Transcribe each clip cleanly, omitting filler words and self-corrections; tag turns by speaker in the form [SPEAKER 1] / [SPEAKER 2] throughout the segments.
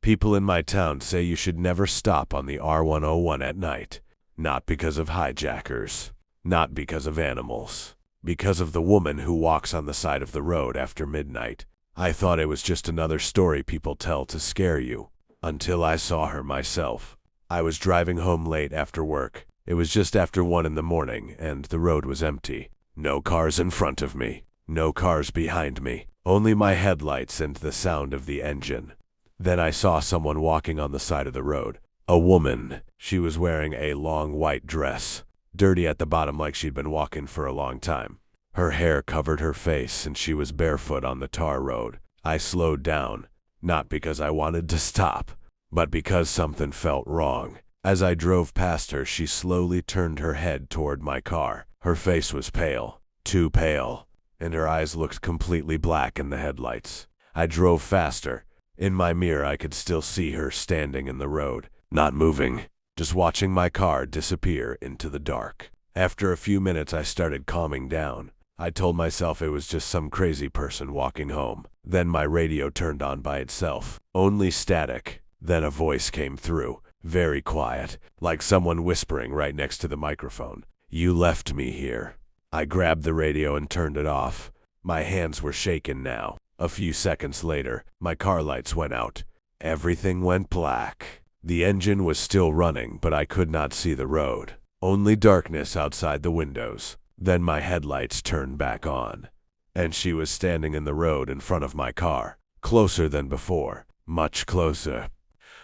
[SPEAKER 1] People in my town say you should never stop on the R101 at night. Not because of hijackers. Not because of animals. Because of the woman who walks on the side of the road after midnight. I thought it was just another story people tell to scare you. Until I saw her myself. I was driving home late after work. It was just after 1 in the morning, and the road was empty. No cars in front of me. No cars behind me. Only my headlights and the sound of the engine. Then I saw someone walking on the side of the road. A woman. She was wearing a long white dress. Dirty at the bottom like she'd been walking for a long time. Her hair covered her face and she was barefoot on the tar road. I slowed down. Not because I wanted to stop, but because something felt wrong. As I drove past her, she slowly turned her head toward my car. Her face was pale. Too pale. And her eyes looked completely black in the headlights. I drove faster. In my mirror, I could still see her standing in the road, not moving, just watching my car disappear into the dark. After a few minutes, I started calming down. I told myself it was just some crazy person walking home. Then my radio turned on by itself. Only static. Then a voice came through, very quiet, like someone whispering right next to the microphone. "You left me here." I grabbed the radio and turned it off. My hands were shaking now. A few seconds later, my car lights went out. Everything went black. The engine was still running, but I could not see the road. Only darkness outside the windows. Then my headlights turned back on. And she was standing in the road in front of my car. Closer than before. Much closer.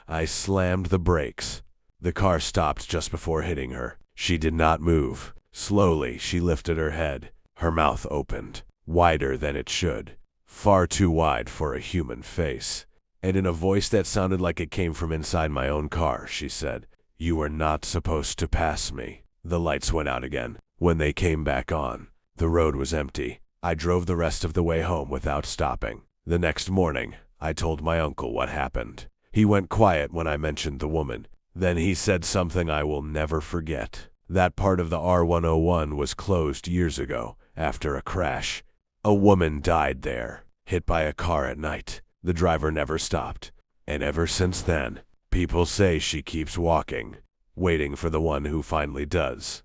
[SPEAKER 1] I slammed the brakes. The car stopped just before hitting her. She did not move. Slowly, she lifted her head. Her mouth opened. Wider than it should. Far too wide for a human face. And in a voice that sounded like it came from inside my own car, she said, "You were not supposed to pass me." The lights went out again. When they came back on, the road was empty. I drove the rest of the way home without stopping. The next morning, I told my uncle what happened. He went quiet when I mentioned the woman. Then he said something I will never forget. That part of the R101 was closed years ago, after a crash. A woman died there, hit by a car at night. The driver never stopped. And ever since then, people say she keeps walking, waiting for the one who finally does.